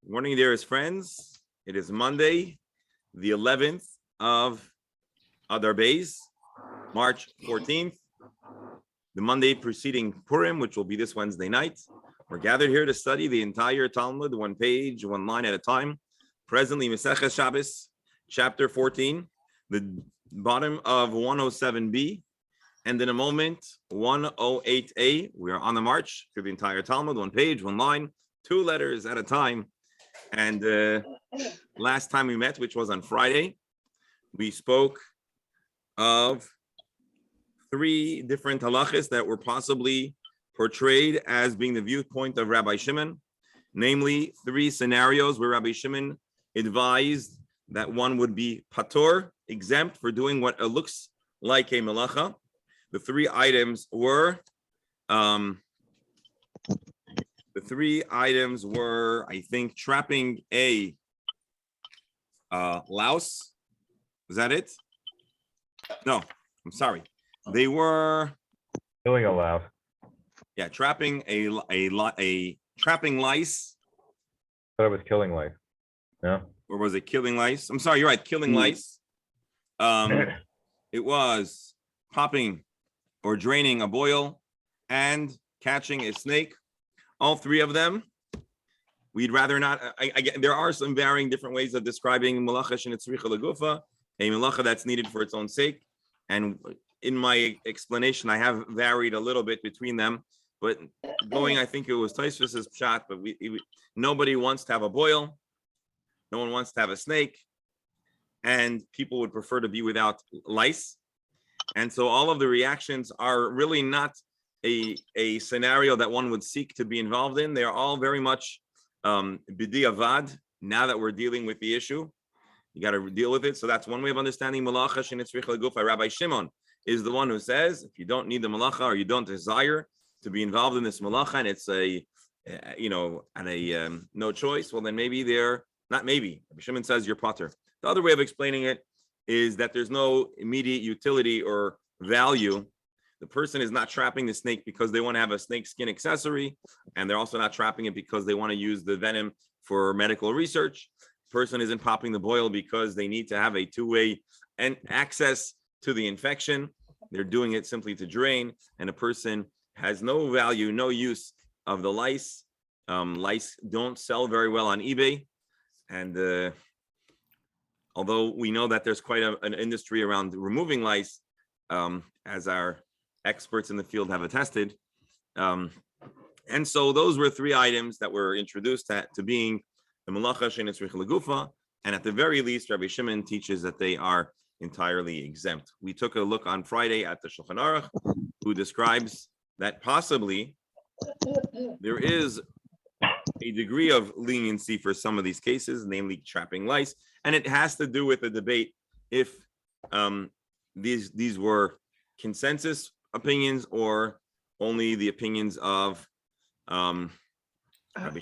Morning, dearest friends. It is Monday, the 11th of Adar Beis, March 14th, the Monday preceding Purim, which will be this Wednesday night. We're gathered here to study the entire Talmud, one page, one line at a time. Presently, Maseches Shabbos, chapter 14, the bottom of 107b, and in a moment, 108a. We are on the march through the entire Talmud, one page, one line, two letters at a time. And last time we met, which was on Friday, we spoke of three different halachas that were possibly portrayed as being the viewpoint of Rabbi Shimon, namely three scenarios where Rabbi Shimon advised that one would be patur, exempt for doing what looks like a malacha. The three items were, I think, trapping a louse. Was that it? No, I'm sorry. They were killing a louse. Yeah, trapping a trapping lice. I thought it was killing lice. No. Or was it killing lice? I'm sorry, you're right, killing lice. It was popping or draining a boil and catching a snake. All three of them, we'd rather not. There are some varying different ways of describing malacha shenitzricha legufa, a malacha that's needed for its own sake. And in my explanation, I have varied a little bit between them. But I think it was Tosfos's pshat, but nobody wants to have a boil. No one wants to have a snake. And people would prefer to be without lice. And so all of the reactions are really not a scenario that one would seek to be involved in. They are all very much bidi avad. Now that we're dealing with the issue, you got to deal with it. So that's one way of understanding malacha shenitzricha legufa. Rabbi Shimon is the one who says if you don't need the malacha or you don't desire to be involved in this malacha and it's no choice, well then maybe Rabbi Shimon says you're patur. The other way of explaining it is that there's no immediate utility or value. The person is not trapping the snake because they want to have a snake skin accessory, and they're also not trapping it because they want to use the venom for medical research. The person isn't popping the boil because they need to have a two-way and access to the infection. They're doing it simply to drain, and a person has no value, no use of the lice. Lice don't sell very well on eBay, and although we know that there's quite an industry around removing lice, as our experts in the field have attested. And so those were three items that were introduced to being the malacha shenitzricha legufa, and at the very least, Rabbi Shimon teaches that they are entirely exempt. We took a look on Friday at the Shulchan Aruch, who describes that possibly there is a degree of leniency for some of these cases, namely trapping lice, and it has to do with the debate if these were consensus opinions or only the opinions of Rabbi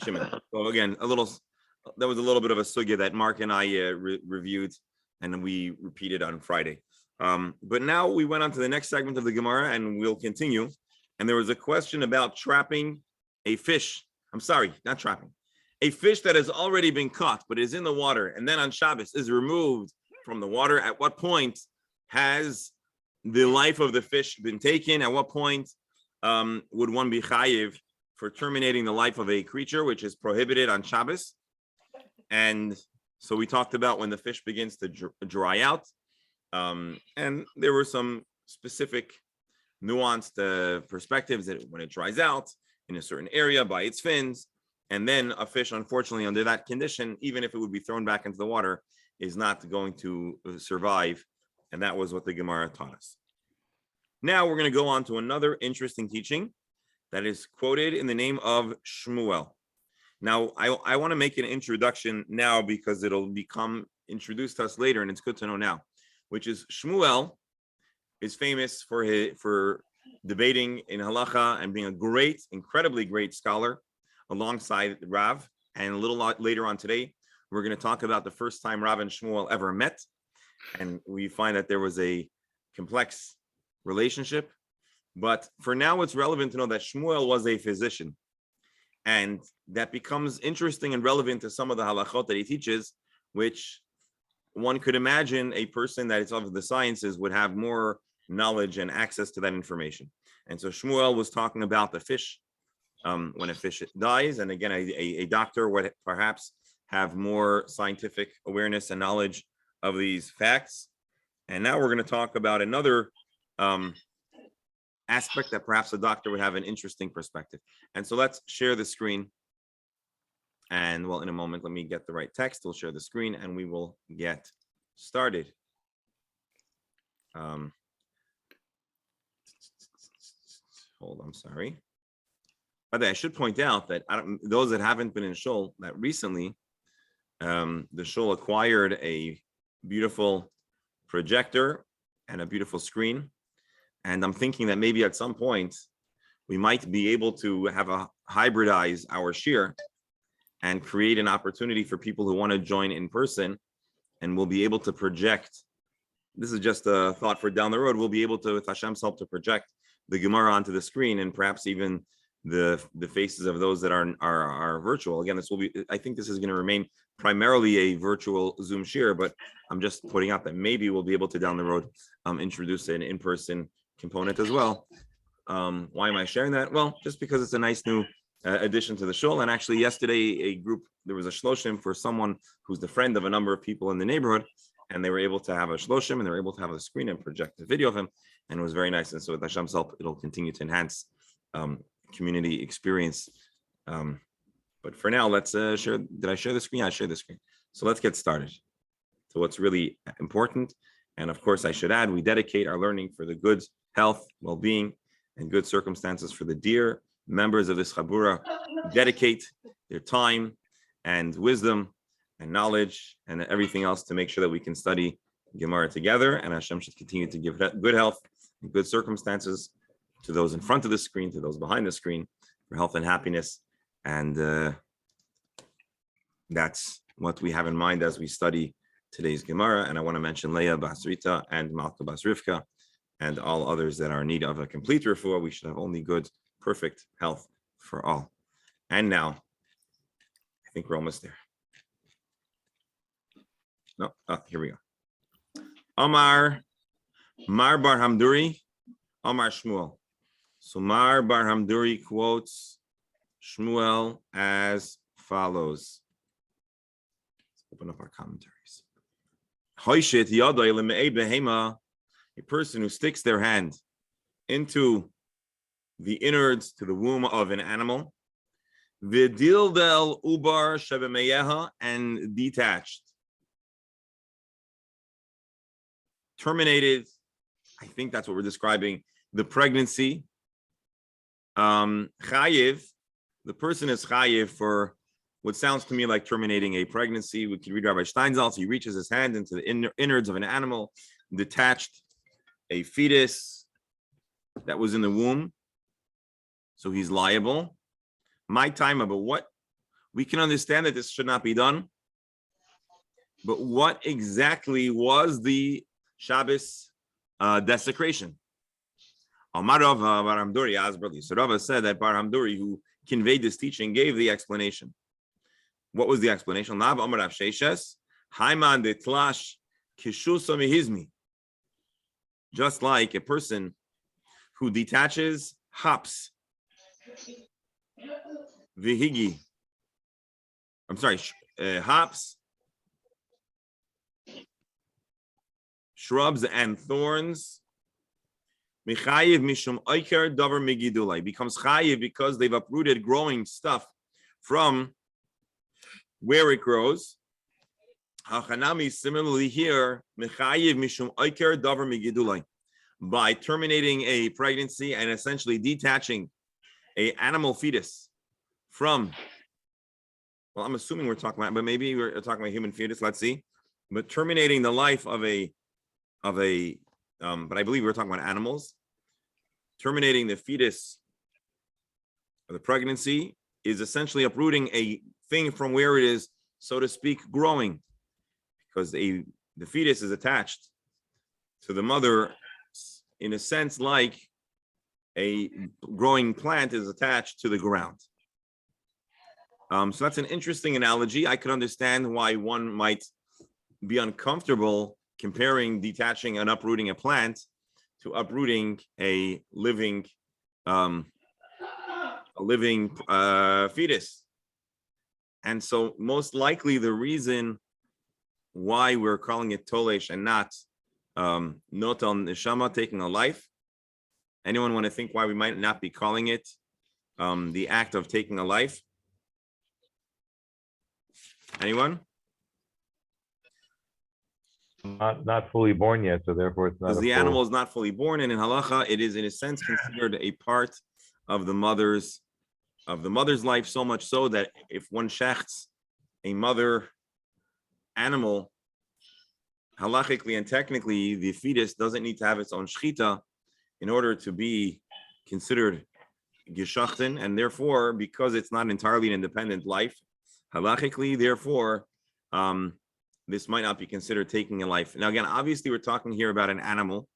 Shimon. So again, that was a little bit of a sugya that Mark and I reviewed and we repeated on Friday. But now we went on to the next segment of the Gemara and we'll continue. And there was a question about trapping a fish. I'm sorry, not trapping. A fish that has already been caught but is in the water and then on Shabbos is removed from the water. At what point has the life of the fish been taken? At what point would one be chayiv for terminating the life of a creature which is prohibited on Shabbos? And so we talked about when the fish begins to dry out, and there were some specific nuanced perspectives that when it dries out in a certain area by its fins, and then a fish, unfortunately, under that condition, even if it would be thrown back into the water, is not going to survive. And that was what the Gemara taught us. Now we're going to go on to another interesting teaching that is quoted in the name of Shmuel. Now, I want to make an introduction now because it'll become introduced to us later, and it's good to know now, which is Shmuel is famous for debating in halacha and being a incredibly great scholar alongside Rav. And a little later on today, we're going to talk about the first time Rav and Shmuel ever met. And we find that there was a complex relationship. But for now, it's relevant to know that Shmuel was a physician. And that becomes interesting and relevant to some of the halachot that he teaches, which one could imagine a person that is of the sciences would have more knowledge and access to that information. And so Shmuel was talking about the fish, when a fish dies. And again, a doctor would perhaps have more scientific awareness and knowledge of these facts. And now we're going to talk about another aspect that perhaps a doctor would have an interesting perspective. And so let's share the screen. And well, in a moment, let me get the right text. We'll share the screen and we will get started. Hold, I'm sorry. By the way, I should point out that those that haven't been in Shul, that recently, the Shul acquired a beautiful projector and a beautiful screen. And I'm thinking that maybe at some point, we might be able to have a hybridize our shir and create an opportunity for people who want to join in person, and we'll be able to project. This is just a thought for down the road. We'll be able to, with Hashem's help, to project the Gemara onto the screen, and perhaps even the faces of those that are virtual. Again, this will be, I think this is going to remain primarily a virtual Zoom share, but I'm just putting out that maybe we'll be able to down the road introduce an in-person component as well. Why am I sharing that? Well, just because it's a nice new addition to the shul. And actually yesterday, there was a shloshim for someone who's the friend of a number of people in the neighborhood, and they were able to have a shloshim, and they were able to have a screen and project a video of him, and it was very nice. And so with Hashem's help, it'll continue to enhance community experience. But for now, let's share. Did I share the screen? I shared the screen. So let's get started. So what's really important, and of course I should add, we dedicate our learning for the good health, well-being, and good circumstances for the dear members of this Chabura, dedicate their time and wisdom and knowledge and everything else to make sure that we can study Gemara together, and Hashem should continue to give good health and good circumstances to those in front of the screen, to those behind the screen, for health and happiness. And that's what we have in mind as we study today's Gemara. And I want to mention Leah Bas Rita and Malka Bas Rivka and all others that are in need of a complete refuah. We should have only good, perfect health for all. And now, I think we're almost there. No, here we go. Amar Mar Bar Hamduri, Amar Shmuel. So Mar Bar Hamduri quotes Shmuel as follows. Let's open up our commentaries. Hoishit yadai lemei behema. A person who sticks their hand into the innards, to the womb of an animal, v'dildel ubar shebemeyeha, and detached, terminated. I think that's what we're describing, the pregnancy. Chayiv, the person is chayiv for what sounds to me like terminating a pregnancy. We can read Rabbi Steinsaltz. He reaches his hand into the innards of an animal, detached a fetus that was in the womb, so he's liable. My time, but what we can understand that this should not be done, but what exactly was the Shabbos desecration? Amar Rav Bar Hamduri Asberli. So Rava said that Bar Hamduri, who conveyed this teaching, gave the explanation. What was the explanation? Lav Amar Rav Sheishes Haiman de Tlash Kishusa Mihizmi. Just like a person who detaches hops, vihigi. I'm sorry, hops, shrubs, and thorns. Mechayiv mishum oiker davar migidulai, becomes chayiv because they've uprooted growing stuff from where it grows. Hachanami, similarly here, mechayiv mishum oiker davar migidulai, by terminating a pregnancy and essentially detaching a animal fetus from, well, I'm assuming we're talking about, but maybe we're talking about human fetus. Let's see. But terminating the life of but I believe we're talking about animals. Terminating the fetus of the pregnancy is essentially uprooting a thing from where it is, so to speak, growing, because the fetus is attached to the mother in a sense like a growing plant is attached to the ground. So that's an interesting analogy. I could understand why one might be uncomfortable comparing detaching and uprooting a plant to uprooting a living fetus. And so most likely the reason why we're calling it tolesh and not notal neshama, taking a life. Anyone want to think why we might not be calling it the act of taking a life? Anyone? Not fully born yet, so therefore it's not. Because the animal is not fully born, and in halacha, it is in a sense considered a part of the mother's life, so much so that if one shechts a mother animal, halachically and technically, the fetus doesn't need to have its own shchita in order to be considered geschachten, and therefore, because it's not entirely an independent life, halachically, therefore, this might not be considered taking a life. Now, again, obviously, we're talking here about an animal.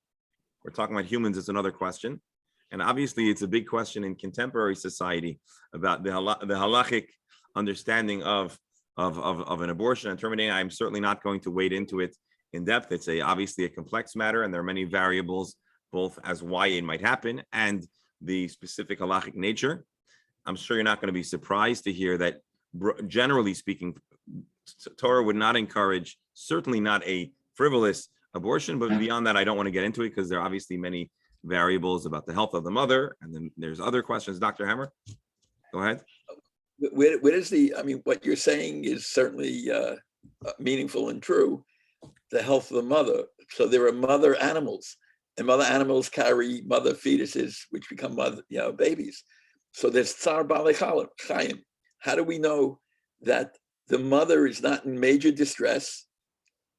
We're talking about humans. It's another question. And obviously, it's a big question in contemporary society about the halachic understanding of an abortion and terminating. I'm certainly not going to wade into it in depth. It's obviously a complex matter, and there are many variables, both as why it might happen and the specific halachic nature. I'm sure you're not going to be surprised to hear that, generally speaking, Torah would not encourage, certainly not a frivolous abortion, but beyond that, I don't want to get into it because there are obviously many variables about the health of the mother, and then there's other questions. Dr. Hammer, go ahead. Where does what you're saying is certainly meaningful and true, the health of the mother. So there are mother animals, and mother animals carry mother fetuses, which become mother, babies. So there's tsar b'alei chayim. How do we know that the mother is not in major distress,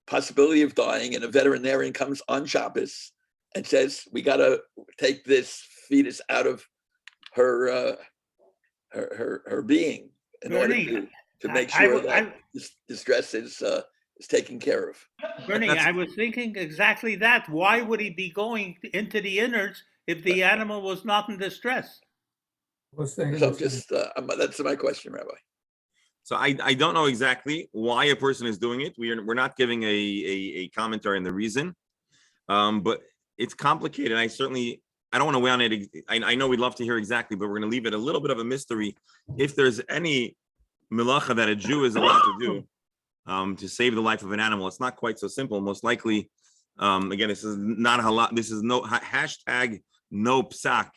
possibility of dying, and a veterinarian comes on Shabbos and says, we got to take this fetus out of her being in Bernie, order to make sure that this distress is taken care of. Bernie, I was thinking exactly that. Why would he be going into the innards if the animal was not in distress? So just that's my question, Rabbi. So I don't know exactly why a person is doing it. We're not giving a commentary on the reason, but it's complicated. I don't want to weigh on it. I know we'd love to hear exactly, but we're going to leave it a little bit of a mystery. If there's any melacha that a Jew is allowed to do to save the life of an animal, it's not quite so simple. Most likely, again, this is not halal. This is no hashtag no psak,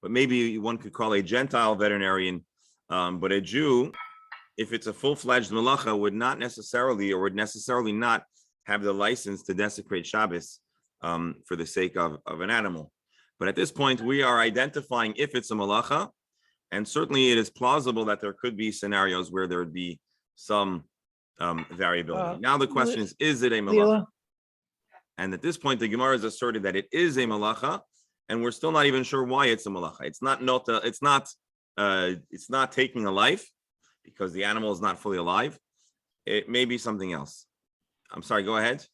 but maybe one could call a Gentile veterinarian, but a Jew, if it's a full-fledged melacha, would necessarily not have the license to desecrate Shabbos for the sake of an animal. But at this point, we are identifying if it's a melacha, and certainly it is plausible that there could be scenarios where there would be some variability. Now the question is it a melacha? And at this point, the Gemara has asserted that it is a malacha, and we're still not even sure why it's a malacha. It's not taking a life because the animal is not fully alive. It may be something else. I'm sorry. Go ahead.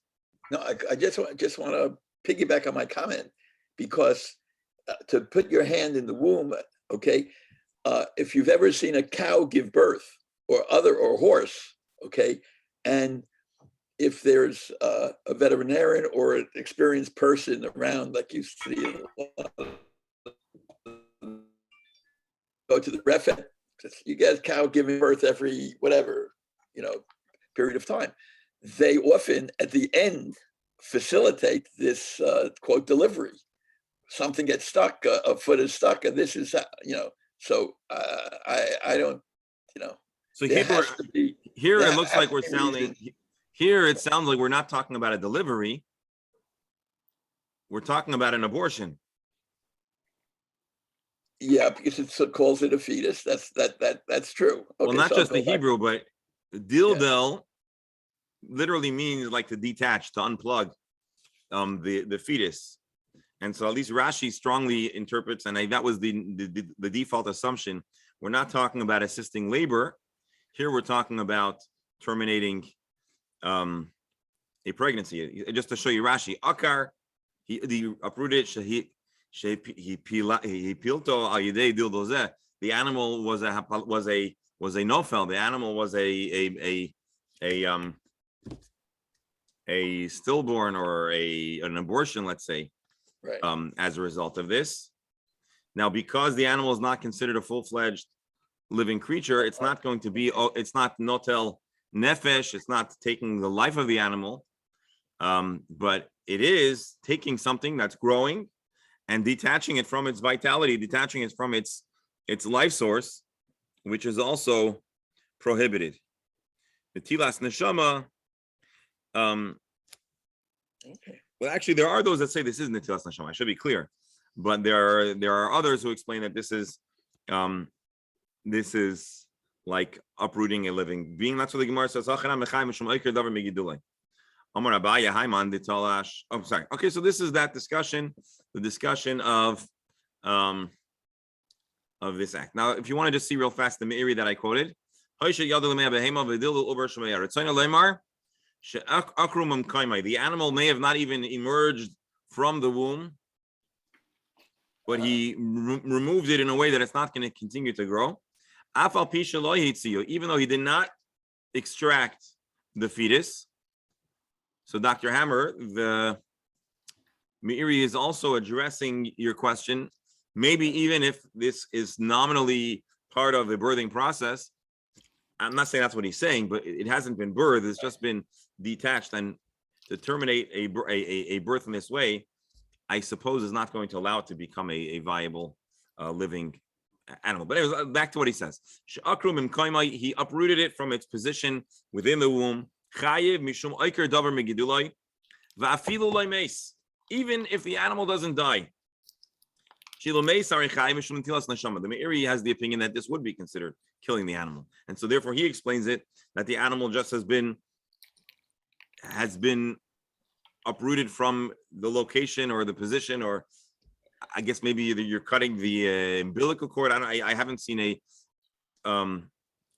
No, I just want to piggyback on my comment, because to put your hand in the womb, okay, if you've ever seen a cow give birth or horse, okay, and if there's a veterinarian or an experienced person around, like you see, go to the ref, you get a cow giving birth every whatever, period of time. They often at the end facilitate this quote delivery. Something gets stuck, a foot is stuck, and this is So I don't, So here it looks like we're sounding. Here it sounds like we're not talking about a delivery. We're talking about an abortion. Yeah, because it calls it a fetus. That's true. Okay, well, not so just the Hebrew, but dildel literally means like to detach, to unplug the fetus. And so at least Rashi strongly interprets, and that was the default assumption. We're not talking about assisting labor. Here we're talking about terminating a pregnancy. Just to show you Rashi, Akar, he uprooted, he pilto al yedei dildozeh. The animal was a was a nofel. The animal was a stillborn or an abortion, let's say, Right. as a result of this. Now, because the animal is not considered a full-fledged living creature, it's not going to be, it's not notel nefesh, it's not taking the life of the animal, but it is taking something that's growing and detaching it from its vitality, detaching it from its life source, which is also prohibited. The tilas neshama, Okay. well, actually, there are those that say this isn't the tilas neshama. I should be clear, but there are others who explain that this is like uprooting a living being. That's what the Gemara says. Oh, sorry. Okay, so this is that discussion, the discussion of this act. Now, if you want to just see real fast the Meiri that I quoted, the animal may have not even emerged from the womb, but he removed it in a way that it's not going to continue to grow. Even though he did not extract the fetus. So Dr. Hammer, the Meiri is also addressing your question. Maybe even if this is nominally part of the birthing process, I'm not saying that's what he's saying, but it hasn't been birthed. It's just been detached, and to terminate a birth in this way, I suppose is not going to allow it to become a viable living animal. But anyways, back to what he says. He uprooted it from its position within the womb. Even if the animal doesn't die. The Meiri has the opinion that this would be considered killing the animal. And so therefore he explains it that the animal just has been uprooted from the location or the position, or I guess maybe you're cutting the umbilical cord. I haven't seen an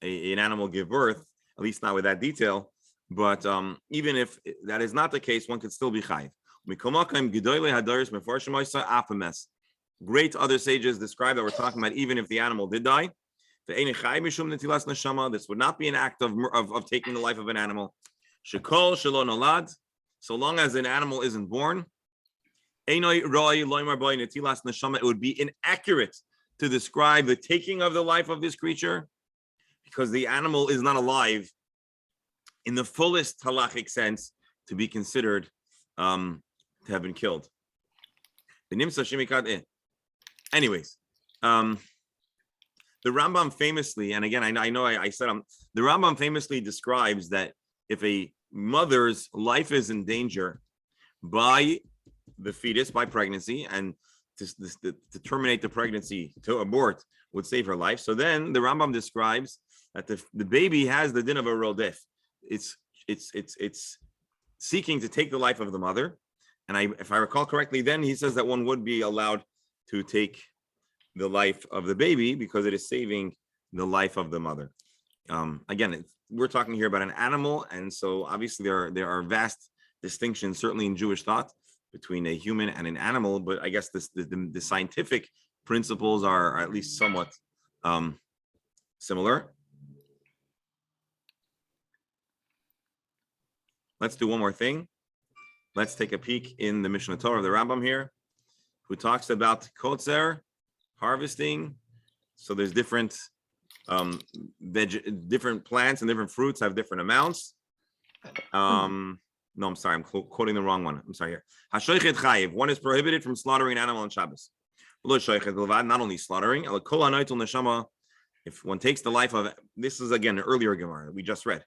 animal give birth, at least not with that detail. But even if that is not the case, one could still be chayiv. Great other sages describe that we're talking about even if the animal did die. This would not be an act of taking the life of an animal. So long as an animal isn't born, it would be inaccurate to describe the taking of the life of this creature, because the animal is not alive in the fullest halachic sense to be considered to have been killed. Anyways, the Rambam famously, and again, I know I said the Rambam famously describes that if a mother's life is in danger by the fetus, by pregnancy, and to terminate the pregnancy, to abort, would save her life. So then the Rambam describes that the baby has the din of a rodef. It's seeking to take the life of the mother. And if I recall correctly, then he says that one would be allowed to take the life of the baby because it is saving the life of the mother. Again, we're talking here about an animal, and so obviously there are vast distinctions, certainly in Jewish thought, between a human and an animal. But I guess the scientific principles are at least somewhat similar. Let's do one more thing. Let's take a peek in the Mishnah Torah of the Rambam here, who talks about kotzer, harvesting. So there's different different plants and different fruits have different amounts. No, I'm sorry, I'm quoting the wrong one. I'm sorry here. Hashoichet chayiv. One is prohibited from slaughtering an animal on Shabbos. Not only slaughtering, if one takes the life of, this is again an earlier Gemara we just read.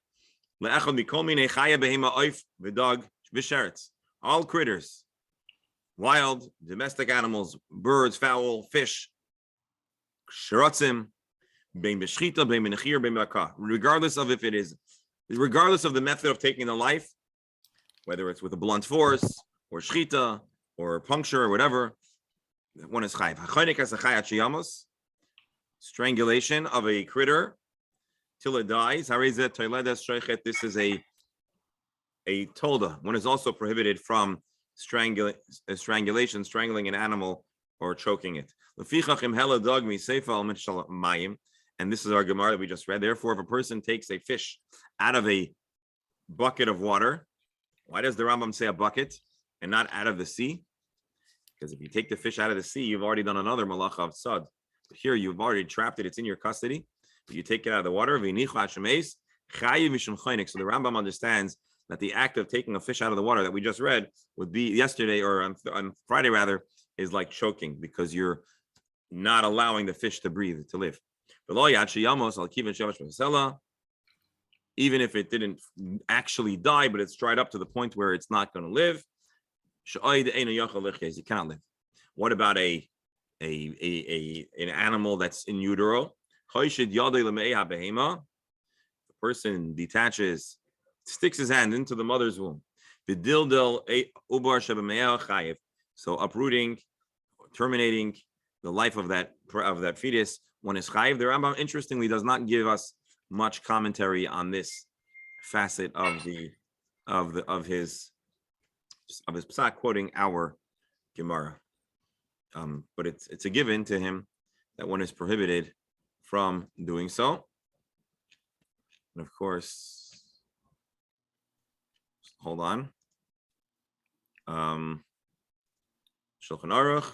All critters, wild, domestic animals, birds, fowl, fish, shiratzim, regardless of the method of taking the life, whether it's with a blunt force or shchita or puncture or whatever, one is chayiv. Strangulation of a critter till it dies. This is a tolda. One is also prohibited from strangulation, strangling an animal or choking it. and this is our Gemara that we just read. Therefore, if a person takes a fish out of a bucket of water, why does the Rambam say a bucket and not out of the sea? Because if you take the fish out of the sea, you've already done another malacha of tzad. But here you've already trapped it; it's in your custody. But you take it out of the water. So the Rambam understands that the act of taking a fish out of the water that we just read would be yesterday or on Friday rather is like choking because you're not allowing the fish to breathe, to live. Even if it didn't actually die, but it's dried up to the point where it's not going to live, you cannot live. What about an animal that's in utero? The person detaches, sticks his hand into the mother's womb. So uprooting, terminating the life of that fetus, one is chayiv. The Rambam, interestingly, does not give us much commentary on this facet of his psak, quoting our Gemara. But it's a given to him that one is prohibited from doing so. And of course, hold on. Shulchan Aruch.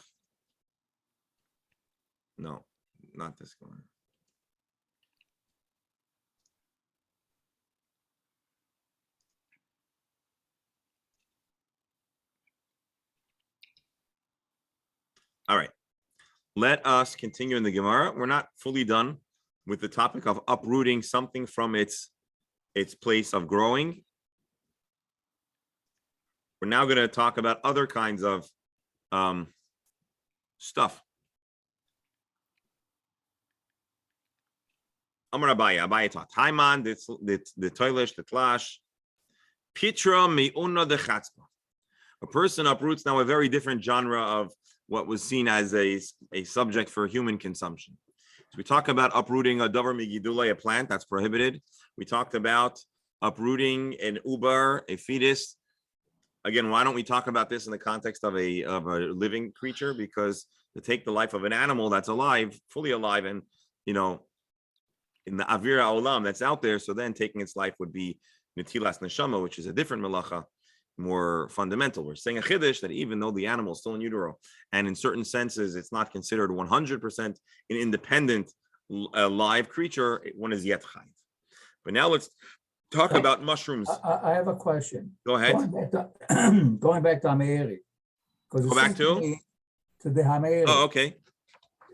No, not this one. All right. Let us continue in the Gemara. We're not fully done with the topic of uprooting something from its place of growing. We're now going to talk about other kinds of stuff. Amar Abaye taught. Haiman, the toilish, the tlash. Pitra mi'una de chatzpa. A person uproots now a very different genre of what was seen as a subject for human consumption. So we talk about uprooting a davar migidulei, a plant that's prohibited. We talked about uprooting an ubar, a fetus. Again, why don't we talk about this in the context of a living creature? Because to take the life of an animal that's alive, fully alive, and in the avira olam that's out there, so then taking its life would be netilas neshama, which is a different melacha, more fundamental. We're saying a chiddush that even though the animal is still in utero, and in certain senses it's not considered 100% an independent live creature, one is yet chayiv. But now let's talk about mushrooms. I have a question. Go ahead. Going back to Hameiri. Go back to the Hameiri. Oh, okay.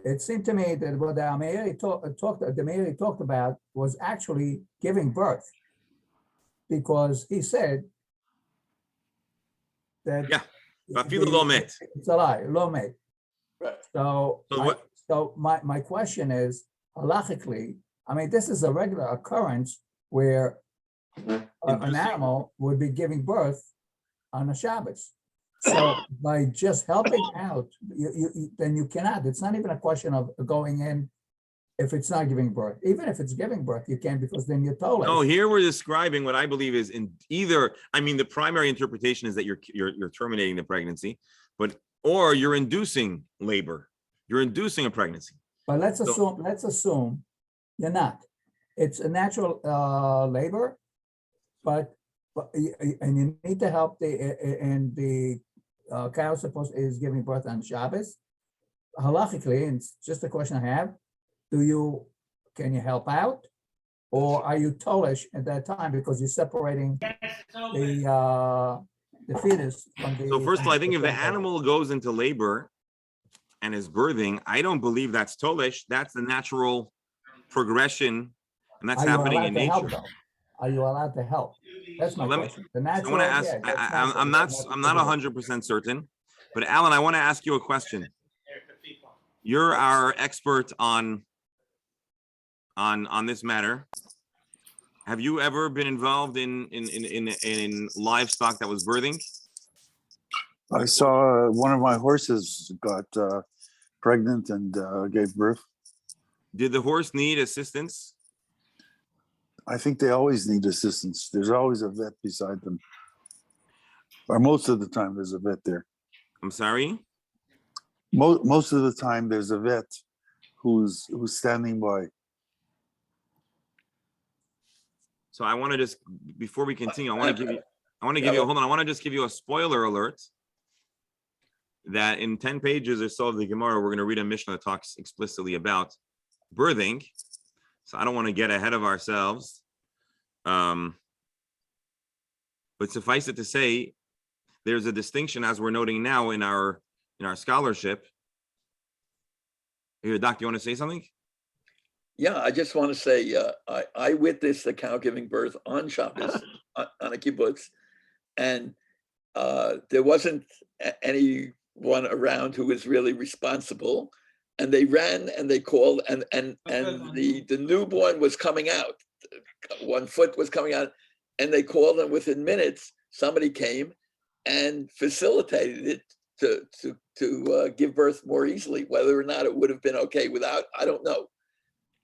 It seemed to me that what the Hameiri talked about was actually giving birth, because he said that it's alive, lo met. Right. So my question is, halachically, I mean, this is a regular occurrence where an animal would be giving birth on a Shabbos. So by just helping out, then you cannot. It's not even a question of going in if it's not giving birth. Even if it's giving birth, you can, because then you're told. No, here we're describing what I believe is in either. I mean, the primary interpretation is that you're terminating the pregnancy, or you're inducing labor. You're inducing a pregnancy. But let's assume you're not. It's a natural labor, and you need to help the cow is giving birth on Shabbos. Halachically, and it's just a question I have: can you help out, or are you tolish at that time because you're separating the fetus from the? So first of all, I think if the animal goes into labor and is birthing, I don't believe that's tolish. That's the natural progression, and that's happening in nature. Are you allowed to help? That's my question. The natural. I want to ask. I'm not 100% certain, but Alan, I want to ask you a question. You're our expert on this matter. Have you ever been involved in livestock that was birthing? I saw one of my horses got pregnant and gave birth. Did the horse need assistance? I think they always need assistance. There's always a vet beside them. Or most of the time there's a vet there. I'm sorry? Most of the time there's a vet who's standing by. So I want to just, before we continue, I want to give you, Yeah, hold on, I want to just give you a spoiler alert that in 10 pages or so of the Gemara, we're going to read a Mishnah that talks explicitly about birthing. So I don't want to get ahead of ourselves. But suffice it to say, there's a distinction, as we're noting now in our scholarship. Here, Doc, you want to say something? Yeah, I just want to say, I witnessed a cow giving birth on Shabbos, on a kibbutz, and there wasn't anyone around who was really responsible. And they ran and they called, and the newborn was coming out. 1 foot was coming out, and they called, and within minutes, somebody came and facilitated it to give birth more easily. Whether or not it would have been okay without, I don't know.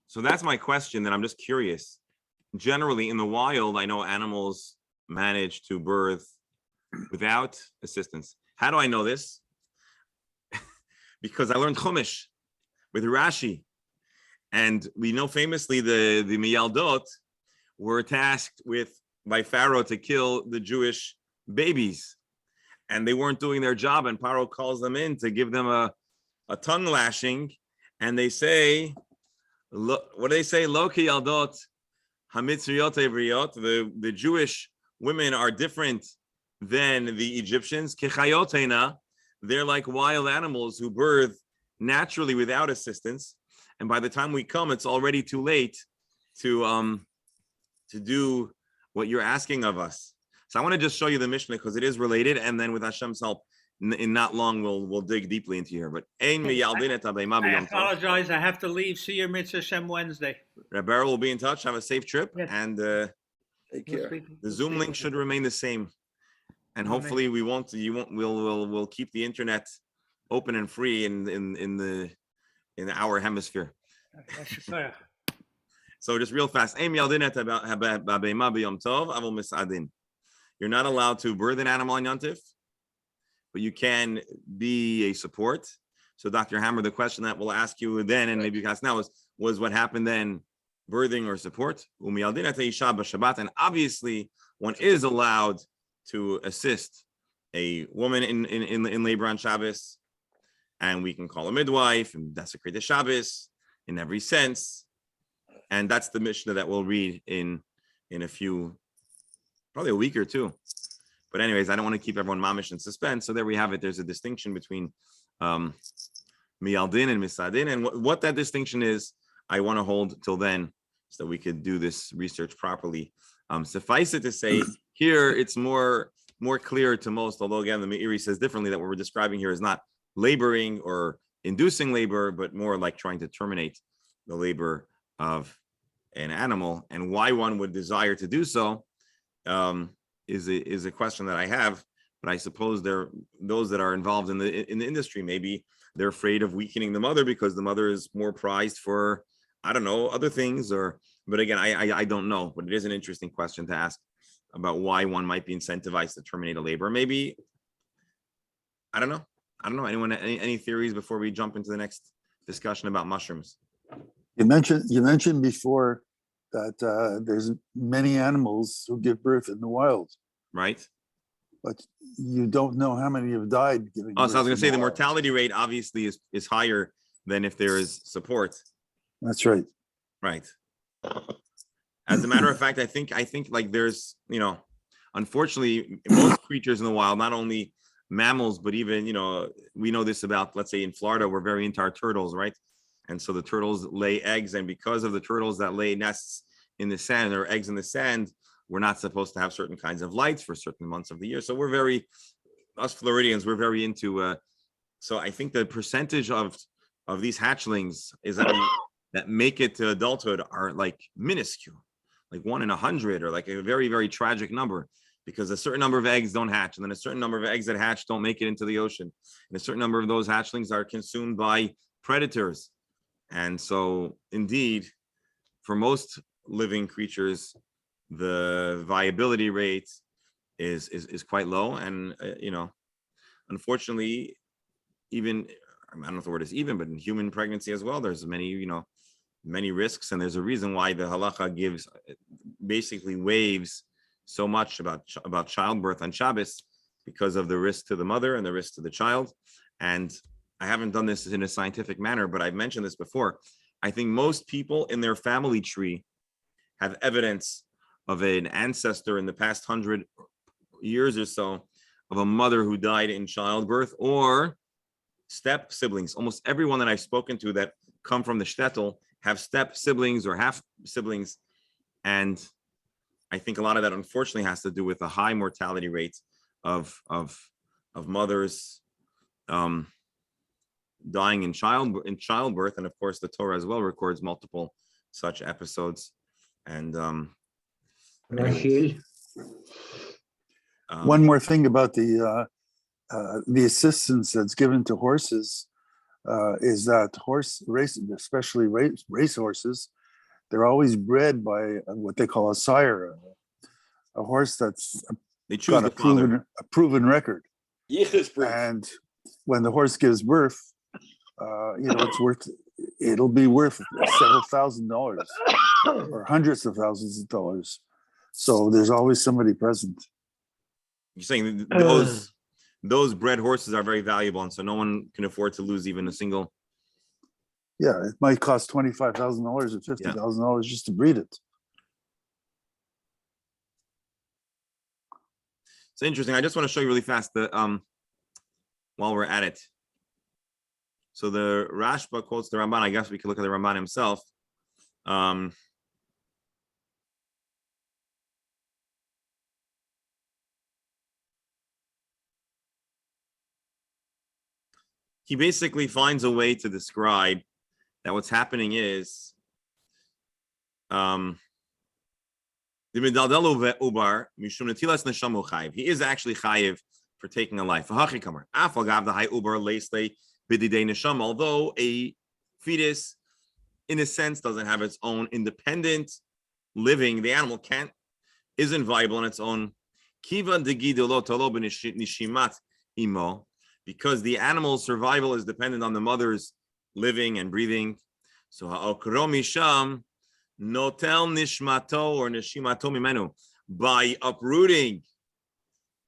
So that's my question, that I'm just curious. Generally, in the wild, I know animals manage to birth without assistance. How do I know this? Because I learned Chumash with Rashi. And we know famously the Miyaldot were tasked by Pharaoh to kill the Jewish babies. And they weren't doing their job. And Pharaoh calls them in to give them a tongue lashing. And they say, what do they say? Lo ki yaldot hamitzriyot evriyot. The Jewish women are different than the Egyptians. Kechayotena. They're like wild animals who birth naturally without assistance. And by the time we come, it's already too late to do what you're asking of us. So I want to just show you the Mishnah because it is related, and then with Hashem's help, in not long we'll dig deeply into here. But I apologize. I have to leave. See your Mitzvah Shem Wednesday. Rebera will be in touch. Have a safe trip, Yes. and Take care. the Zoom link should remain the same. And hopefully we'll keep the internet open and free in our hemisphere. So just real fast. You're not allowed to birth an animal on Yontif, but you can be a support. So Dr. Hammer, the question that we'll ask you then, and maybe you can ask now, was what happened then, birthing or support? And obviously one is allowed to assist a woman in labor on Shabbos, and we can call a midwife and desecrate the Shabbos in every sense. And that's the Mishnah that we'll read in a few, probably a week or two. But anyways, I don't want to keep everyone mamish in suspense. So there we have it. There's a distinction between miyaldin and misadin. And what that distinction is, I want to hold till then so that we could do this research properly. Suffice it to say, here it's more clear to most, although again, the Meiri says differently, that what we're describing here is not laboring or inducing labor, but more like trying to terminate the labor of an animal. And why one would desire to do so is a question that I have. But I suppose those that are involved in the industry, maybe they're afraid of weakening the mother because the mother is more prized for, I don't know, other things. But again, I don't know. But it is an interesting question to ask about why one might be incentivized to terminate a labor. Maybe, I don't know. Anyone, any theories before we jump into the next discussion about mushrooms? You mentioned before that there's many animals who give birth in the wild, Right. but you don't know how many have died giving Oh, birth. so I was going to say the wild. mortality rate obviously is higher than if there is support. That's right. Right. As a matter of fact, I think like there's, unfortunately, most creatures in the wild, not only mammals, but even, we know this about, let's say in Florida, we're very into our turtles, right? And so the turtles lay eggs, and because of the turtles that lay nests in the sand or eggs in the sand, we're not supposed to have certain kinds of lights for certain months of the year. So us Floridians, we're very into, so I think the percentage of these hatchlings is that make it to adulthood are like minuscule, like 1 in 100, or like a very, very tragic number, because a certain number of eggs don't hatch, and then a certain number of eggs that hatch don't make it into the ocean, and a certain number of those hatchlings are consumed by predators. And so indeed, for most living creatures, the viability rate is quite low. And unfortunately, even, I don't know if the word is even, but in human pregnancy as well, there's many many risks, and there's a reason why the halacha basically waives so much about childbirth on Shabbos, because of the risk to the mother and the risk to the child. And I haven't done this in a scientific manner, but I've mentioned this before. I think most people in their family tree have evidence of an ancestor in the past 100 years or so of a mother who died in childbirth, or step siblings. Almost everyone that I've spoken to that come from the shtetl have step siblings or half siblings. And I think a lot of that unfortunately has to do with the high mortality rate of mothers dying in childbirth. And of course the Torah as well records multiple such episodes. And Rachel, One more thing about the assistance that's given to horses is that horse race, especially race horses, they're always bred by what they call a sire, a horse that's they choose got the a father. proven record. Yichus brief. And when the horse gives birth, it'll be worth several $1,000s or hundreds of thousands of dollars. So there's always somebody present. You're saying those bred horses are very valuable, and so no one can afford to lose even a single. Yeah, it might cost $25,000 or $50,000 just to breed it. It's interesting. I just want to show you really fast while we're at it. So the Rashba quotes the Ramban. I guess we could look at the Ramban himself. He basically finds a way to describe that what's happening is the Midaldelu ve'ubar mishum netilas neshamu chayiv. He is actually chayiv for taking a life. Although a fetus, in a sense, doesn't have its own independent living, the animal isn't viable on its own. Because the animal's survival is dependent on the mother's living and breathing. So ha'okromisham notel nishmato or nishimato mimenu. By uprooting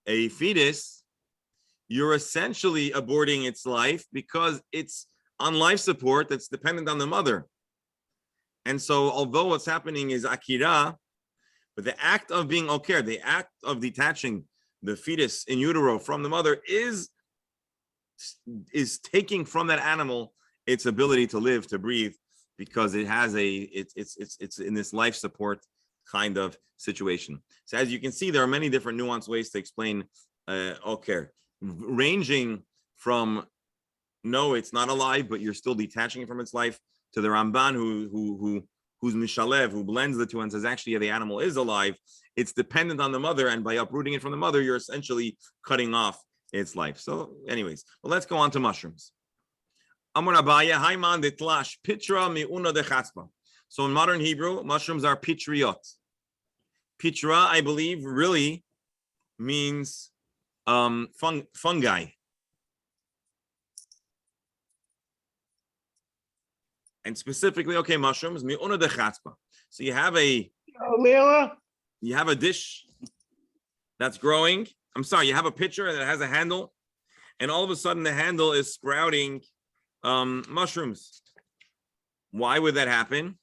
a fetus, you're essentially aborting its life because it's on life support that's dependent on the mother. And so although what's happening is akira, but the act of being okir, the act of detaching the fetus in utero from the mother is taking from that animal its ability to live, to breathe, because it has it's in this life support kind of situation. So as you can see, there are many different nuanced ways to explain okir, ranging from no, it's not alive, but you're still detaching it from its life, to the Ramban who's Mishalev, who blends the two and says actually the animal is alive, it's dependent on the mother, and by uprooting it from the mother, you're essentially cutting off its life. So anyways, well, let's go on to mushrooms. Amar Abaya, Haiman detlash pitra mi'una de chatzpa. So in modern Hebrew, mushrooms are pitriot. Pitra, I believe, really means fungi. And specifically, okay, mushrooms, mi'una de chatzpa. So you have a dish that's growing. I'm sorry, you have a pitcher that has a handle, and all of a sudden the handle is sprouting mushrooms. Why would that happen?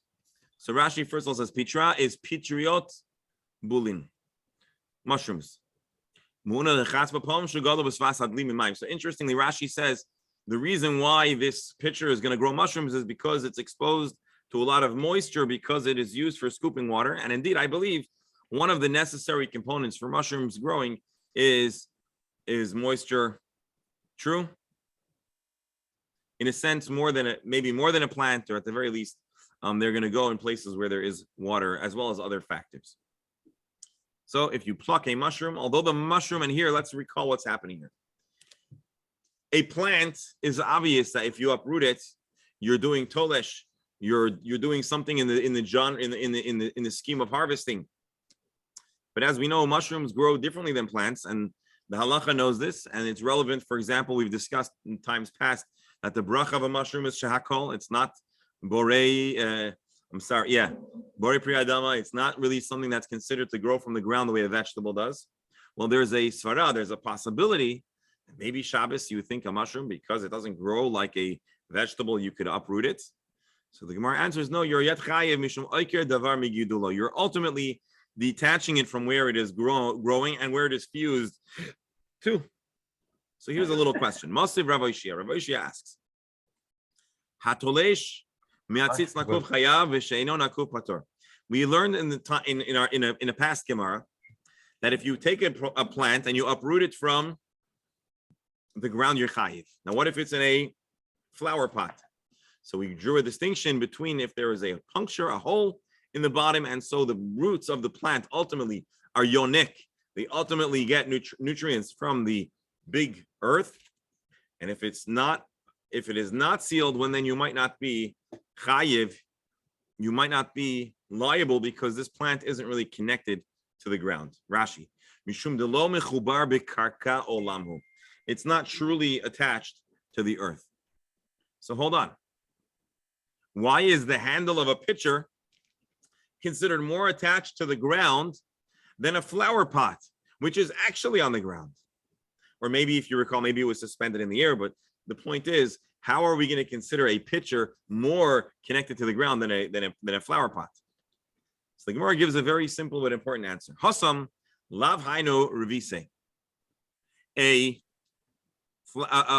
So Rashi first of all says pitra is pitriot bulin, mushrooms. So interestingly, Rashi says the reason why this pitcher is going to grow mushrooms is because it's exposed to a lot of moisture because it is used for scooping water. And indeed, I believe one of the necessary components for mushrooms growing is moisture. True? In a sense, maybe more than a plant, or at the very least, they're going to go in places where there is water, as well as other factors. So if you pluck a mushroom, although the mushroom, and here, let's recall what's happening here. A plant is obvious that if you uproot it, you're doing tolesh, you're doing something in the scheme of harvesting. But as we know, mushrooms grow differently than plants, and the halacha knows this, and it's relevant. For example, we've discussed in times past that the bracha of a mushroom is shehakol. It's not borei I'm sorry. Yeah. Bori Pri Adama, it's not really something that's considered to grow from the ground the way a vegetable does. Well, there's a svara, there's a possibility. Maybe Shabbos, you think a mushroom, because it doesn't grow like a vegetable, you could uproot it. So the Gemara answers, no, you're yet chayev mishum oiker davar migidulo. You're ultimately detaching it from where it is growing and where it is fused to. So here's a little question. Masiv Rav Oshia. Rav Oshia asks, Hatolesh miatzitz nakuf chayav v'sheino nakuf pator. We learned in a past Gemara that if you take a plant and you uproot it from the ground, you're chayiv. Now, what if it's in a flower pot? So we drew a distinction between if there is a puncture, a hole in the bottom, and so the roots of the plant ultimately are yonik. They ultimately get nutrients from the big earth. And if it is not sealed, then you might not be chayiv. You might not be liable because this plant isn't really connected to the ground. Rashi, mishum delo mechubar bekarka olamhu. It's not truly attached to the earth. So hold on. Why is the handle of a pitcher considered more attached to the ground than a flower pot, which is actually on the ground? Or maybe, if you recall, maybe it was suspended in the air, but the point is, how are we going to consider a pitcher more connected to the ground than a flower pot? So the Gemara gives a very simple but important answer. Hasam lav hainu revise. A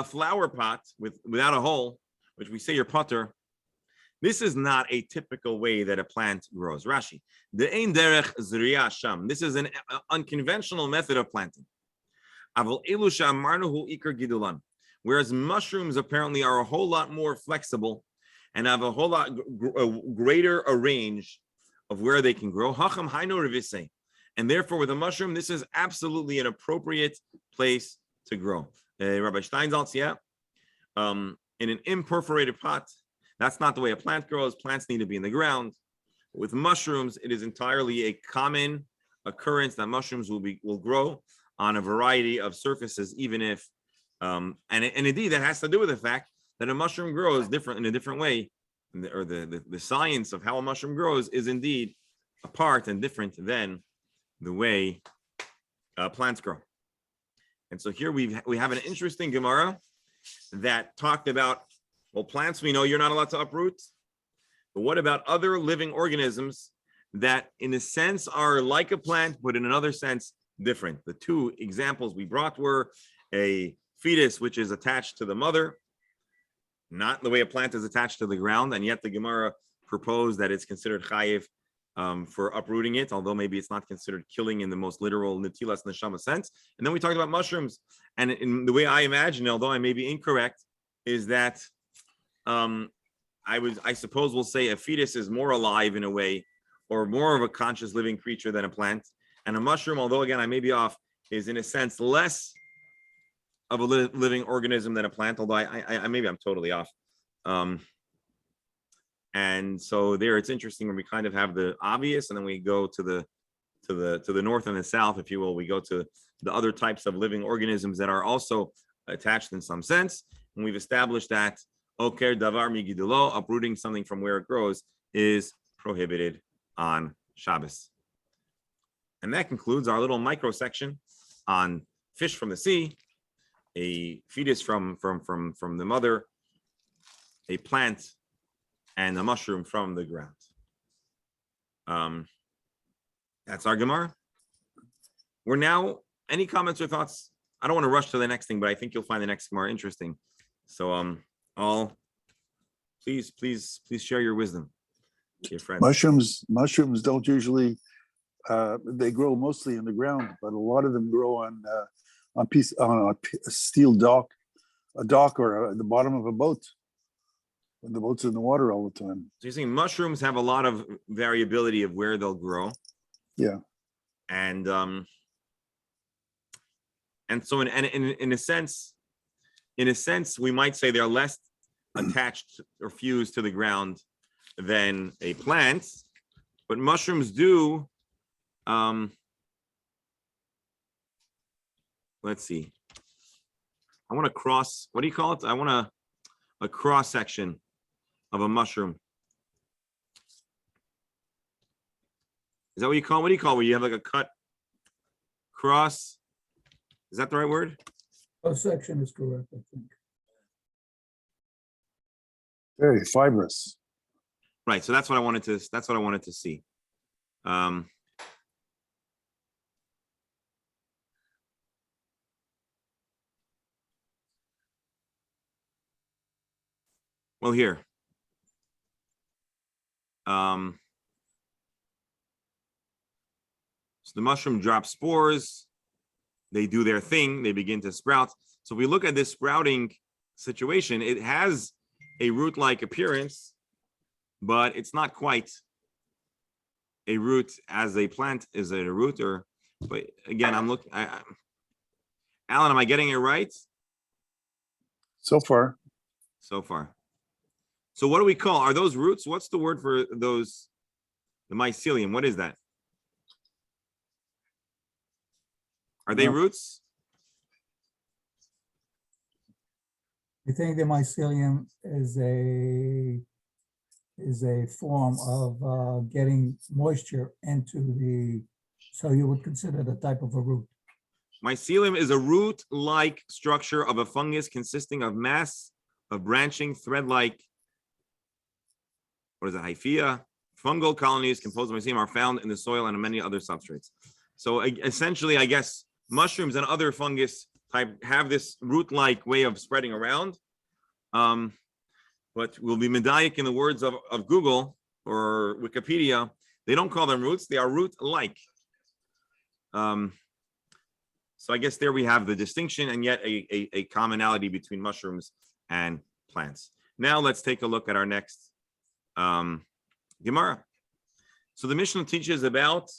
flower pot without a hole, which we say your putter, this is not a typical way that a plant grows. Rashi, the ein derech zriya sham. This is an unconventional method of planting. Aval elu shamarnu ikar gidulan. Whereas mushrooms apparently are a whole lot more flexible and have a whole lot greater a range of where they can grow. Hacham hainu revise. And therefore, with a mushroom, this is absolutely an appropriate place to grow. Rabbi Steinsaltz, in an imperforated pot, that's not the way a plant grows. Plants need to be in the ground. With mushrooms, it is entirely a common occurrence that mushrooms will grow on a variety of surfaces, even if, and indeed that has to do with the fact that a mushroom grows in a different way, or the science of how a mushroom grows is indeed apart and different than the way plants grow. And so here we have an interesting Gemara that talked about, well, plants, we know you're not allowed to uproot, but what about other living organisms that in a sense are like a plant, but in another sense different? The two examples we brought were a fetus, which is attached to the mother, not the way a plant is attached to the ground, and yet the Gemara proposed that it's considered chayiv for uprooting it, although maybe it's not considered killing in the most literal netilas neshama sense. And then we talked about mushrooms, and in the way I imagine, although I may be incorrect, is that I suppose we'll say a fetus is more alive in a way, or more of a conscious living creature than a plant, and a mushroom, although again I may be off, is in a sense less of a living organism than a plant, although I maybe I'm totally off. And so there, it's interesting when we kind of have the obvious, and then we go to the north and the south, if you will. We go to the other types of living organisms that are also attached in some sense, and we've established that oker davar migidulo, uprooting something from where it grows, is prohibited on Shabbos. And that concludes our little micro section on fish from the sea, a fetus from the mother, a plant, and a mushroom from the ground. That's our Gemara. We're now, any comments or thoughts? I don't want to rush to the next thing, but I think you'll find the next Gemara interesting. So please share your wisdom with your friends. Mushrooms don't usually, they grow mostly in the ground, but a lot of them grow on a steel dock, or at the bottom of a boat, when the boat's in the water all the time. So you're saying mushrooms have a lot of variability of where they'll grow. Yeah. And so in a sense, we might say they're less attached or fused to the ground than a plant, but mushrooms do. Let's see. I want to cross. What do you call it? I want a cross section of a mushroom. Is that what you call? What do you call where you have like a cut cross? Is that the right word? Cross section is correct, I think. Very fibrous. Right. So that's what I wanted to. That's what I wanted to see. Well, here. So the mushroom drops spores. They do their thing. They begin to sprout. So if we look at this sprouting situation, it has a root-like appearance, but it's not quite a root as a plant. Is it a root or? But again, I'm looking. Alan, am I getting it right So far, so far? So what do we call? Are those roots? What's the word for those? The mycelium. What is that? Are they No. roots? I think the mycelium is a form of getting moisture into the, so you would consider the type of a root. Mycelium is a root-like structure of a fungus consisting of mass of branching thread-like, what is it, hyphea? Fungal colonies composed of mycelium are found in the soil and in many other substrates. So essentially, I guess mushrooms and other fungus type have this root-like way of spreading around. But we'll be medayik in the words of Google or Wikipedia. They don't call them roots; they are root-like. So I guess there we have the distinction and yet a commonality between mushrooms and plants. Now let's take a look at our next Gemara. So the Mishnah teaches about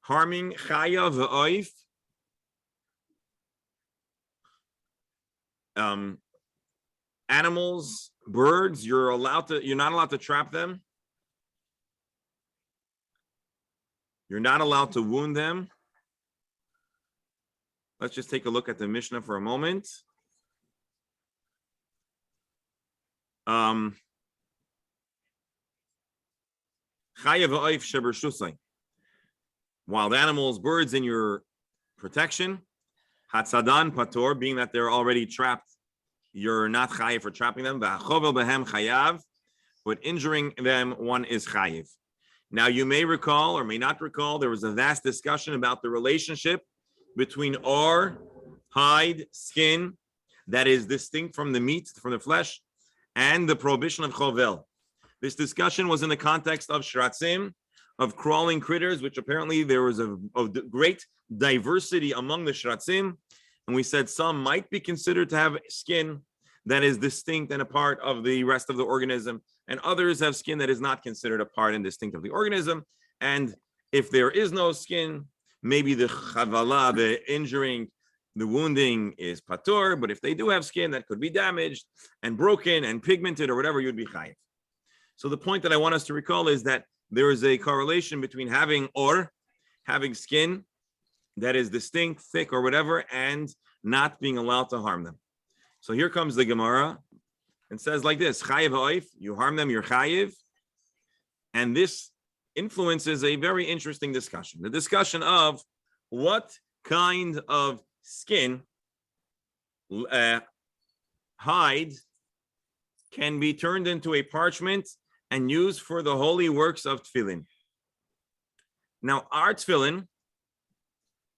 harming chaya v'oif, animals, birds. You're not allowed to trap them. You're not allowed to wound them. Let's just take a look at the Mishnah for a moment. Chaya v'oif shebershusai. Wild animals, birds in your protection. Hatzadan pator, being that they're already trapped, you're not chayiv for trapping them. V'achovel behem chayav, but injuring them, one is chayiv. Now you may recall or may not recall, there was a vast discussion about the relationship between or, hide, skin, that is distinct from the meat, from the flesh, and the prohibition of chovel. This discussion was in the context of shratzim, of crawling critters, which apparently there was a great diversity among the shratzim. And we said some might be considered to have skin that is distinct and a part of the rest of the organism, and others have skin that is not considered a part and distinct of the organism. And if there is no skin, maybe the chavala, the injuring, the wounding is patur, but if they do have skin that could be damaged and broken and pigmented or whatever, you'd be chayiv. So the point that I want us to recall is that there is a correlation between having skin that is distinct, thick, or whatever, and not being allowed to harm them. So here comes the Gemara and says like this: chayiv ha'oif, you harm them, you're chayiv. And this influences a very interesting discussion. The discussion of what kind of skin, hide, can be turned into a parchment and used for the holy works of tefillin. Now, our tefillin,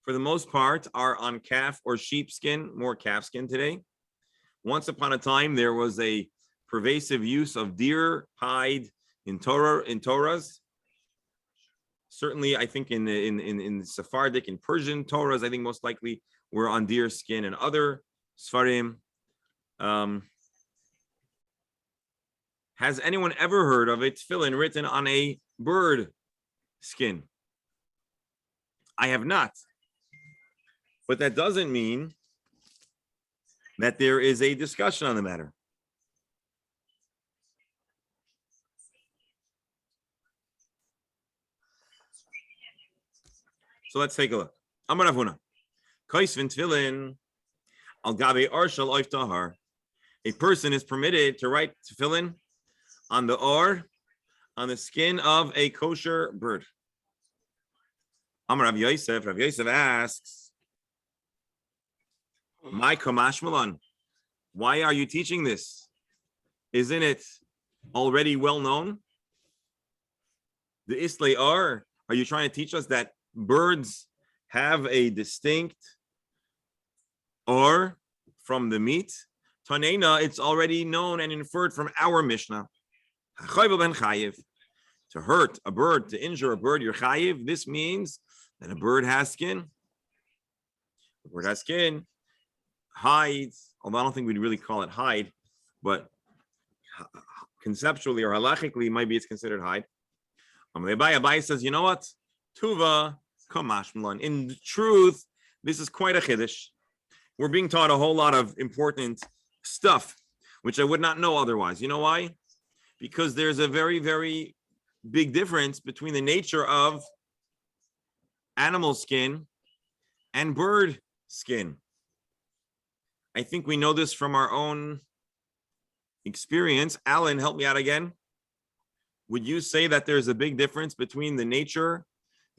for the most part, are on calf or sheep skin, more calf skin today. Once upon a time, there was a pervasive use of deer hide in Torahs. Certainly, I think in Sephardic and Persian Torahs, I think most likely were on deer skin, and other Sfarim. Has anyone ever heard of a tefillin written on a bird skin? I have not. But that doesn't mean that there is a discussion on the matter. So let's take a look. Amar Rav Huna. Kaisvin tefillin al gabe arshal oif tahar. A person is permitted to write tefillin on the skin of a kosher bird. Amar Rav Yosef. Rav Yosef asks, "My kamash malan, why are you teaching this? Isn't it already well known? The Islay are you trying to teach us that birds have a distinct or from the meat? Tanena, it's already known and inferred from our Mishnah. To hurt a bird, to injure a bird, you're chayiv. This means that a bird has skin. A bird has skin, hides, although I don't think we'd really call it hide, but conceptually or halachically, maybe it's considered hide. Abai says, you know what? Tuva kamash malan. In truth, this is quite a chiddush. We're being taught a whole lot of important stuff, which I would not know otherwise. You know why? Because there's a very, very big difference between the nature of animal skin and bird skin. I think we know this from our own experience. Alan, help me out again. Would you say that there's a big difference between the nature,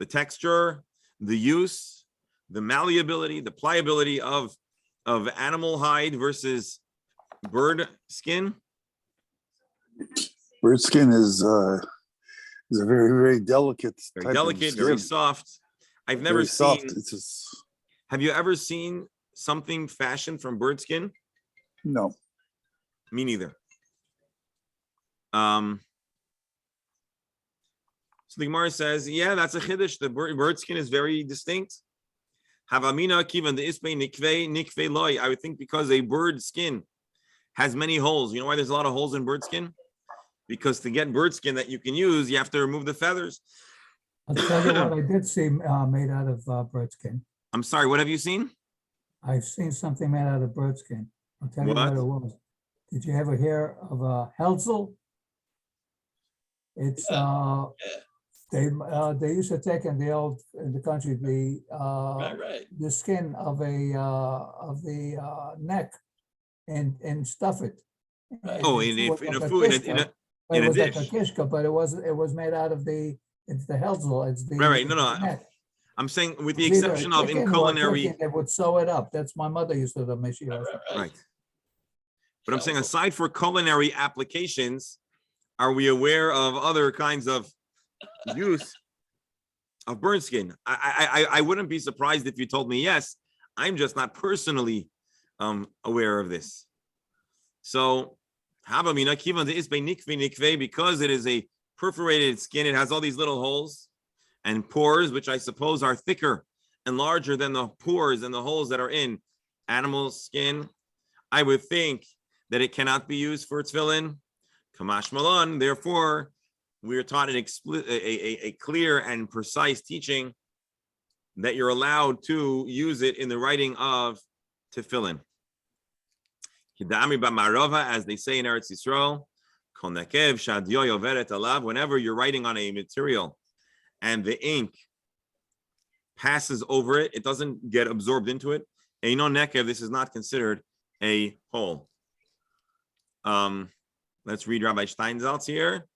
the texture, the use, the malleability, the pliability of animal hide versus bird skin? Bird skin is a very, very delicate. Very type of delicate, very skin. soft. I've never Very soft. seen. It's just, Have you ever seen something fashioned from bird skin? no. Me neither. So the Gemara says, yeah, that's a chiddush. The bird skin is very distinct. Havamina kivan the ispe nikve loy. I would think because a bird skin has many holes. You know why there's a lot of holes in bird skin? Because to get bird skin that you can use, you have to remove the feathers. I'll tell you what I did see made out of bird skin. I'm sorry, what have you seen? I've seen something made out of bird skin. I'll tell you What? what it was. Did you ever hear of a Helzel? It's they used to take in the country Right. the skin of the neck and stuff it. Right. Oh, And in it was a like food, kishka, but in it a was like a dish. kishka, but it was made out of it's the Helzel. It's the Right. No, it's the no. neck. I'm saying with the It's either exception of in chicken or culinary, turkey, they would sew it up. That's my mother used to do. right. But I'm saying aside for culinary applications, are we aware of other kinds of use of bird skin? I wouldn't be surprised if you told me yes. I'm just not personally aware of this. So havamina kivan the isbe nikve because it is a perforated skin. It has all these little holes and pores, which I suppose are thicker and larger than the pores and the holes that are in animal skin. I would think that it cannot be used for tefillin. Kamash malan. Therefore, we are taught a clear and precise teaching that you're allowed to use it in the writing of tefillin. Kidami b'marova, as they say in Eretz Yisrael, kol nekev shadyo yoveret alav. Whenever you're writing on a material and the ink passes over it, it doesn't get absorbed into it. Eino nekev, this is not considered a hole. Let's read Rabbi Steinsaltz here.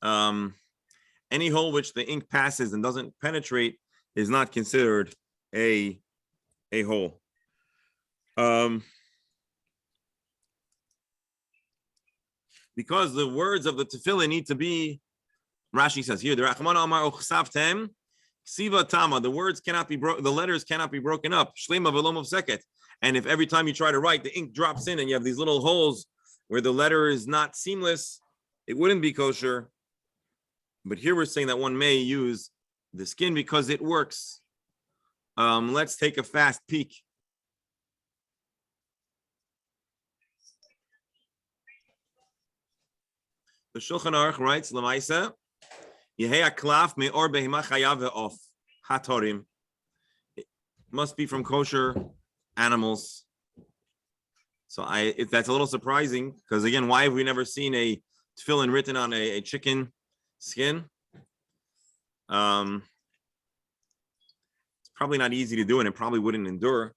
Any hole which the ink passes and doesn't penetrate is not considered a hole. Because the words of the tefillah need to be, Rashi says here, the Rachman Amar Ochsavtem, Siva Tama, the words cannot be broken, the letters cannot be broken up. Shlema Velom of Seket. And if every time you try to write, the ink drops in and you have these little holes where the letter is not seamless, it wouldn't be kosher. But here we're saying that one may use the skin because it works. Let's take a fast peek. The Shulchan Aruch writes, Lamaisa, Yehei aklaf me'or behima chayav ve'of hatorim. It must be from kosher animals. So that's a little surprising because again, why have we never seen a tefillin written on a chicken skin? It's probably not easy to do, and it probably wouldn't endure.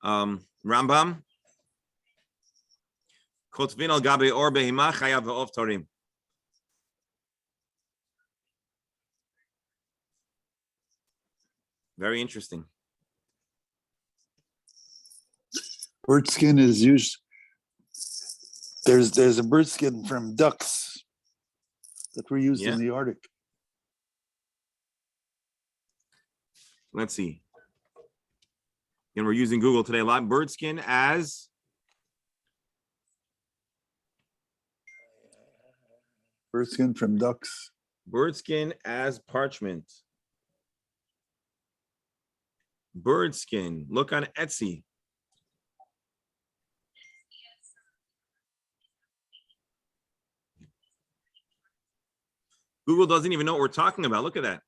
Rambam. Kotvin al gabe or behima chayav ve'of torim. Very interesting. Bird skin is used. There's a bird skin from ducks that were used Yeah. in the Arctic. Let's see. And we're using Google today a lot. Bird skin as Bird skin from ducks. bird skin as parchment. Bird skin. Look on Etsy. Google doesn't even know what we're talking about. Look at that.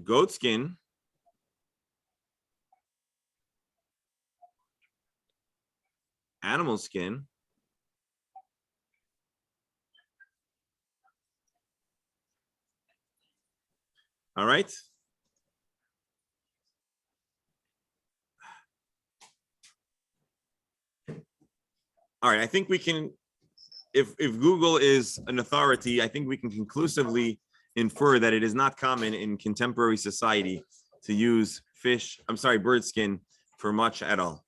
Goat skin. Animal skin. All right. All right, I think we can, if Google is an authority, I think we can conclusively infer that it is not common in contemporary society to use bird skin for much at all.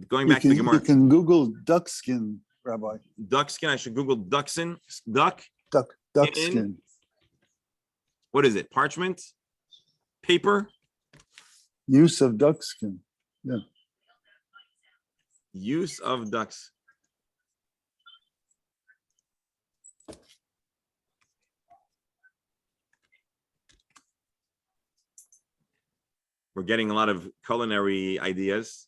Going back to the You Gemara, can Google duck skin, Rabbi. duck skin, I should Google duck skin, duck, Duck In- skin. what is it, parchment, paper, Use of duck skin. use of ducks. We're getting a lot of culinary ideas.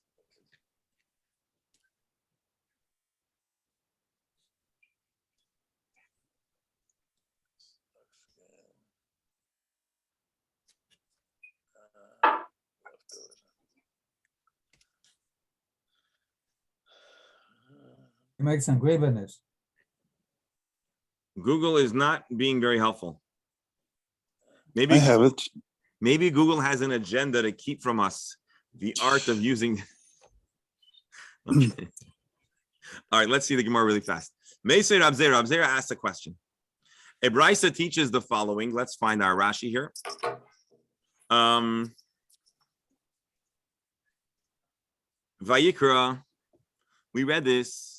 You make some graveness. Google is not being very helpful. I have it. Maybe Google has an agenda to keep from us the art of using. Okay. All right, let's see the Gemara really fast. Meisei Rab Zera asked a question. A Brisa teaches the following. Let's find our Rashi here. Vayikra, we read this.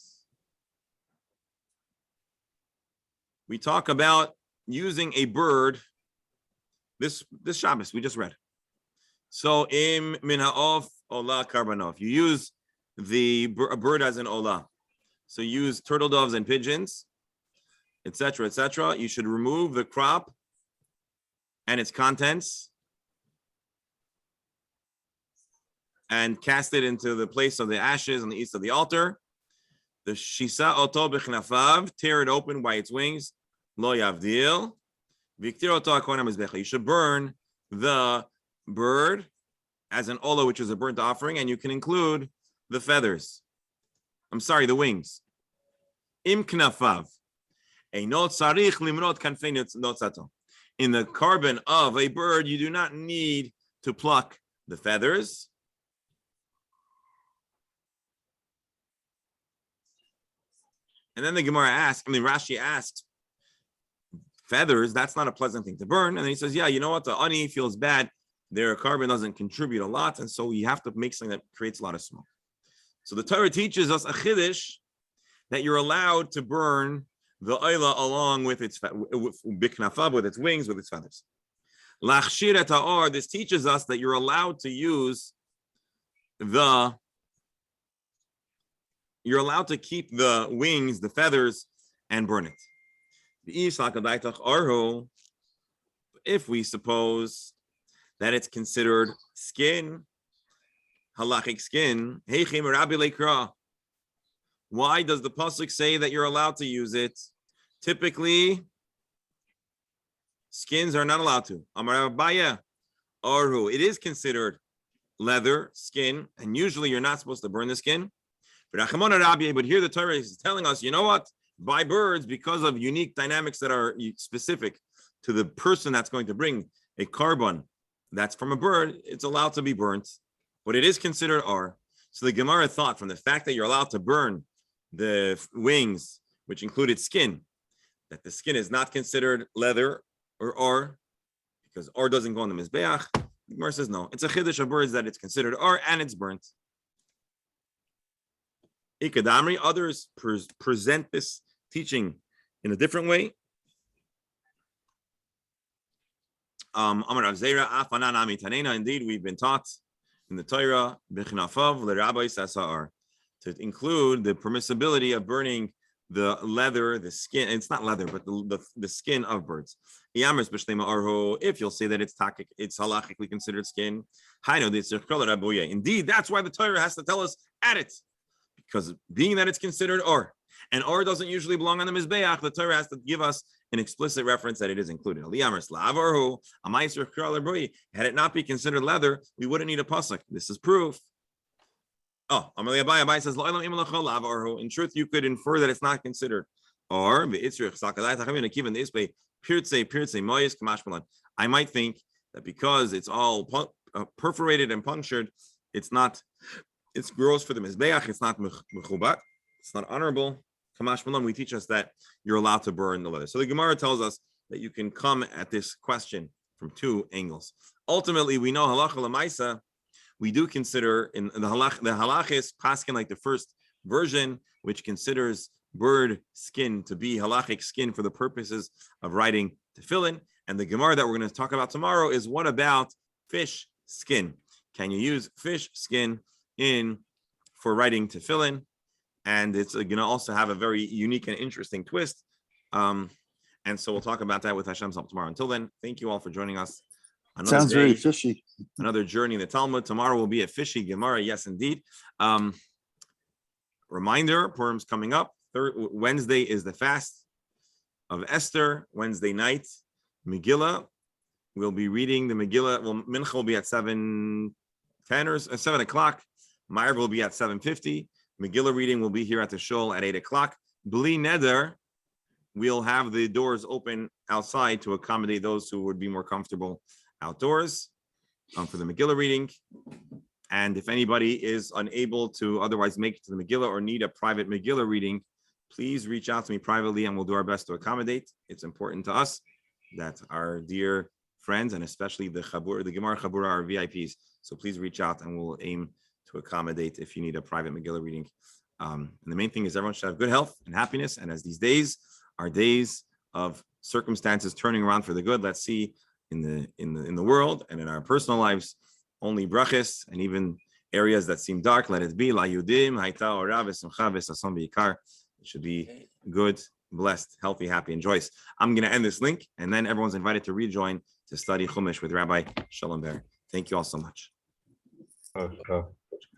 We talk about using a bird. This Shabbos we just read. So im min ha'of olah karbanov. You use a bird as an olah. So use turtle doves and pigeons, etc., etc. You should remove the crop and its contents and cast it into the place of the ashes on the east of the altar. The shisa oto b'chnafav, tear it open by its wings. Lo yavdil. You should burn the bird as an olah, which is a burnt offering, and you can include the feathers. I'm sorry, the wings. Im knafav. In the carbon of a bird, you do not need to pluck the feathers. And then the Gemara asks, Rashi asks, feathers, that's not a pleasant thing to burn. And then he says, yeah, you know what? The ani feels bad. Their carbon doesn't contribute a lot. And so you have to make something that creates a lot of smoke. So the Torah teaches us a chiddush that you're allowed to burn the oila along with its biknafab, with its wings, with its feathers. Lachshir et ha'or, this teaches us that you're allowed to keep the wings, the feathers, and burn it. If we suppose that it's considered skin, halachic skin, why does the pasuk say that you're allowed to use it? Typically, skins are not allowed to. Amar Abaya, Arhu, it is considered leather, skin, and usually you're not supposed to burn the skin. But here the Torah is telling us, you know what? By birds, because of unique dynamics that are specific to the person that's going to bring a carbon that's from a bird, it's allowed to be burnt, but it is considered ar. So the Gemara thought from the fact that you're allowed to burn the wings, which included skin, that the skin is not considered leather or because or doesn't go on the mizbeach. The Gemara says no. It's a chiddush of birds that it's considered or and it's burnt. Ikadamri, others present this teaching in a different way. Amar Rav Zera, Afanan Ami Tanena. Indeed, we've been taught in the Torah B'chnafav l'Rabbi Sasar to include the permissibility of burning the leather, the skin. It's not leather, but the skin of birds. If you'll say that it's takik, it's halachically considered skin. Indeed, that's why the Torah has to tell us at it, because being that it's considered or, and or doesn't usually belong on the mizbeach, the Torah has to give us an explicit reference that it is included. Had it not be considered leather, we wouldn't need a pasuk. This is proof. Oh, Abai says, in truth, you could infer that it's not considered. Or I might think that because it's all perforated and punctured, it's gross for the mizbeach, it's not mechubat, it's not honorable. Kamash Malan, we teach us that you're allowed to burn the leather. So the Gemara tells us that you can come at this question from two angles. Ultimately, we know halacha l'maisa. We do consider in the halachis paskin, like the first version, which considers bird skin to be halachic skin for the purposes of writing tefillin. And the Gemara that we're going to talk about tomorrow is what about fish skin? Can you use fish skin for writing tefillin? And it's going to also have a very unique and interesting twist. And so we'll talk about that with Hashem's help tomorrow. Until then, thank you all for joining us. Sounds very fishy. Another journey in the Talmud. Tomorrow will be a fishy Gemara. Yes, indeed. Reminder, Purim's coming up. Wednesday is the fast of Esther. Wednesday night, Megillah. We'll be reading the Megillah. Well, Mincha will be at 7:10 or 7 o'clock. Ma'ariv will be at 7:50. Megillah reading will be here at the shul at 8 o'clock. Bli neder, we'll have the doors open outside to accommodate those who would be more comfortable outdoors for the Megillah reading. And if anybody is unable to otherwise make it to the Megillah or need a private Megillah reading, please reach out to me privately and we'll do our best to accommodate. It's important to us that our dear friends and especially the Gemara Chabura are VIPs. So please reach out and we'll aim to accommodate if you need a private Megillah reading. And the main thing is everyone should have good health and happiness. And as these days are days of circumstances turning around for the good, let's see in the world and in our personal lives only brachas, and even areas that seem dark, let it be. La yudim hayta ora v'simcha v'sason v'ikar. It should be good, blessed, healthy, happy, and joyous. I'm going to end this link, and then everyone's invited to rejoin to study Chumash with Rabbi Shalom Ber. Thank you all so much.